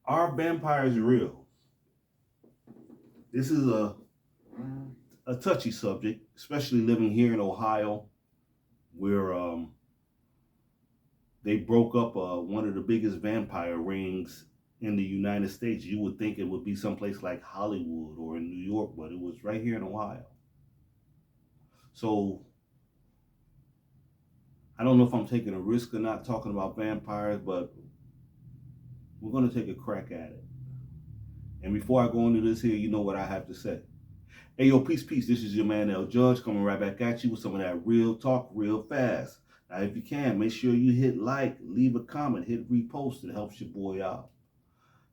Are vampires real? This is a touchy subject, especially living here in Ohio, where they broke up one of the biggest vampire rings in the United States. You would think it would be someplace like Hollywood or in New York, but it was right here in Ohio. So I don't know if I'm taking a risk or not talking about vampires, but we're going to take a crack at it. And before I go into this here, you know what I have to say. Hey, yo, peace, peace. This is your man, L. Judge, coming right back at you with some of that real talk real fast. Now, if you can, make sure you hit like, leave a comment, hit repost. It helps your boy out.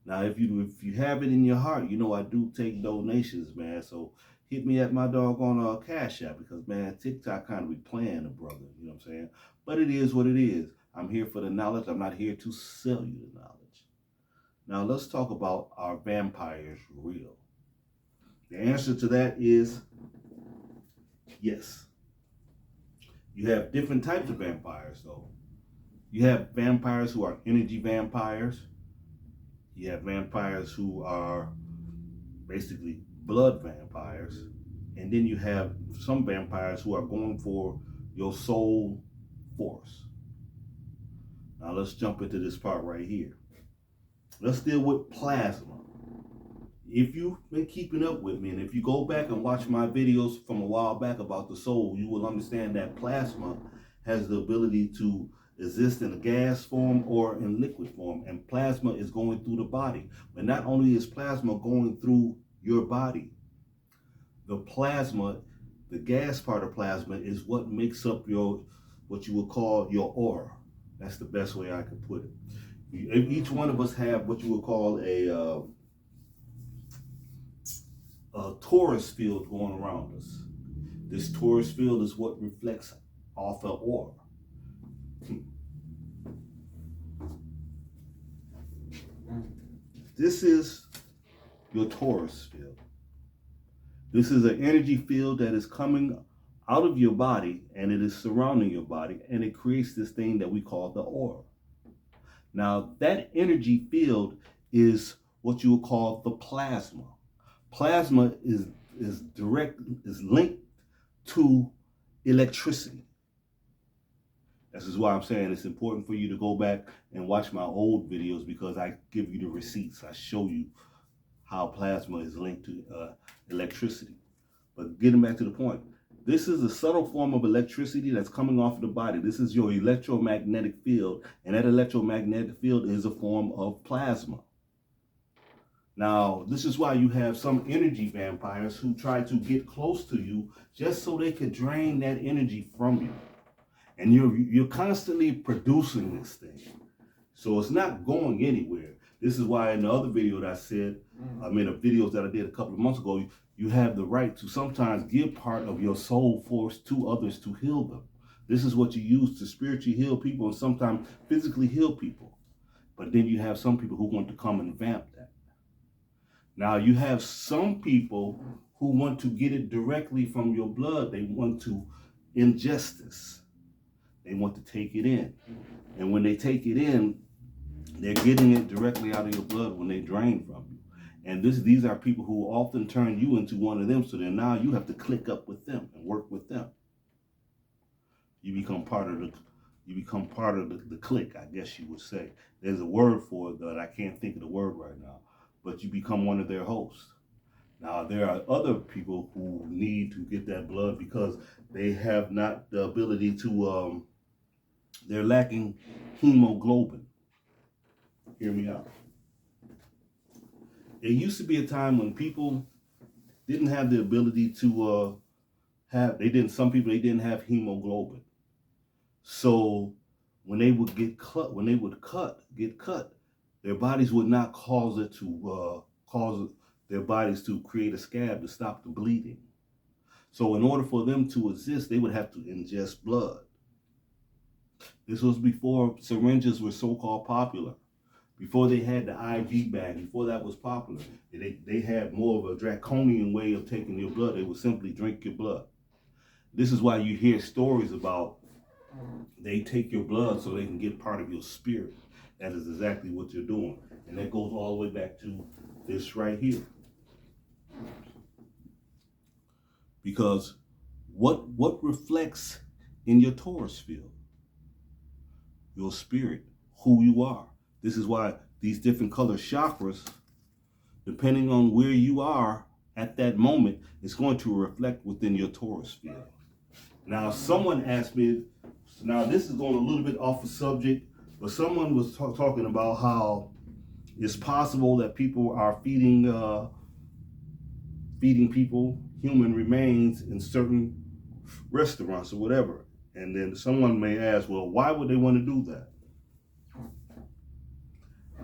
Now, if you have it in your heart, you know I do take donations, man. So hit me at my doggone Cash App because, man, TikTok kind of be playing a brother. You know what I'm saying? But it is what it is. I'm here for the knowledge. I'm not here to sell you the knowledge. Now, let's talk about, are vampires real? The answer to that is yes. You have different types of vampires, though. You have vampires who are energy vampires. You have vampires who are basically blood vampires. And then you have some vampires who are going for your soul force. Now let's jump into this part right here. Let's deal with plasma. If you've been keeping up with me, and if you go back and watch my videos from a while back about the soul, you will understand that plasma has the ability to exist in a gas form or in liquid form, and plasma is going through the body. But not only is plasma going through your body, the plasma, the gas part of plasma, is what makes up your, what you would call your aura. That's the best way I could put it. Each one of us have what you would call a Taurus field going around us. This Taurus field is what reflects off our aura. This is your Taurus field. This is an energy field that is coming out of your body and it is surrounding your body, and it creates this thing that we call the aura. Now, that energy field is what you would call the plasma. Plasma is linked to electricity. This is why I'm saying it's important for you to go back and watch my old videos, because I give you the receipts. I show you how plasma is linked to electricity. But getting back to the point, this is a subtle form of electricity that's coming off of the body. This is your electromagnetic field, and that electromagnetic field is a form of plasma. Now, this is why you have some energy vampires who try to get close to you just so they could drain that energy from you. And you're constantly producing this thing. So it's not going anywhere. This is why in the other video that I said, the videos that I did a couple of months ago, you have the right to sometimes give part of your soul force to others to heal them. This is what you use to spiritually heal people and sometimes physically heal people. But then you have some people who want to come and vamp that. Now you have some people who want to get it directly from your blood. They want to ingest this. They want to take it in. And when they take it in, they're getting it directly out of your blood when they drain from you. And these are people who often turn you into one of them, so then now you have to click up with them and work with them. You become part of the clique, I guess you would say. There's a word for it that I can't think of the word right now, but you become one of their hosts. Now, there are other people who need to get that blood because they have not the ability to, they're lacking hemoglobin. Hear me out. It used to be a time when people didn't have the ability to some people, they didn't have hemoglobin. So when they would get cut, their bodies would not cause their bodies to create a scab to stop the bleeding. So in order for them to exist, they would have to ingest blood. This was before syringes were so-called popular. Before they had the IV bag, before that was popular, they had more of a draconian way of taking your blood. They would simply drink your blood. This is why you hear stories about they take your blood so they can get part of your spirit. That is exactly what you're doing. And that goes all the way back to this right here. Because what reflects in your Taurus field? Your spirit, who you are. This is why these different color chakras, depending on where you are at that moment, it's going to reflect within your Taurus field. Now, someone asked me, now this is going a little bit off the subject, but someone was talking about how it's possible that people are feeding people human remains in certain restaurants or whatever. And then someone may ask, well, why would they want to do that?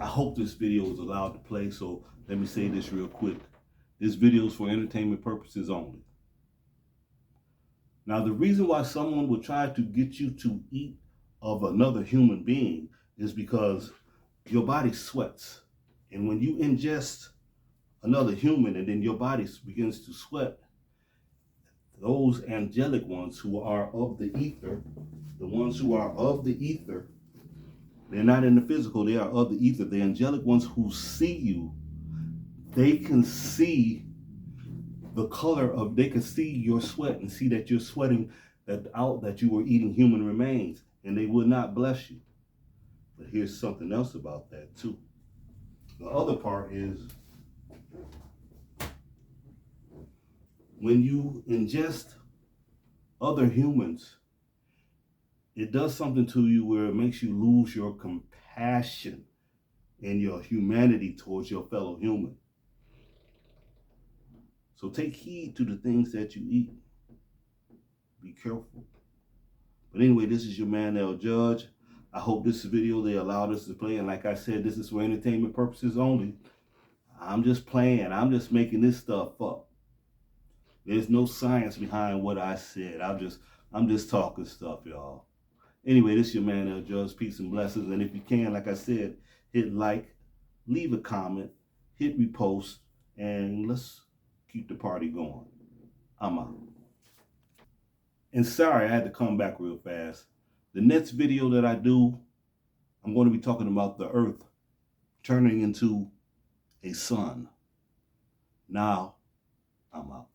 I hope this video is allowed to play, so let me say this real quick. This video is for entertainment purposes only. Now, the reason why someone would try to get you to eat of another human being is because your body sweats. And when you ingest another human and then your body begins to sweat, those angelic ones who are of the ether, the ones who are of the ether, they're not in the physical, they are of the ether. The angelic ones who see you, they can see the color of, they can see your sweat and see that you're sweating, that you were eating human remains, and they would not bless you. But here's something else about that too. The other part is, when you ingest other humans, it does something to you where it makes you lose your compassion and your humanity towards your fellow human. So take heed to the things that you eat. Be careful. But anyway, this is your man, L. Judge. I hope this video they allowed us to play. And like I said, this is for entertainment purposes only. I'm just playing. I'm just making this stuff up. There's no science behind what I said. I'm just talking stuff, y'all. Anyway, this is your man, L. Judge. Peace and blessings. And if you can, like I said, hit like, leave a comment, hit repost, and let's keep the party going. I'm out. And sorry, I had to come back real fast. The next video that I do, I'm going to be talking about the earth turning into a sun. Now, I'm out.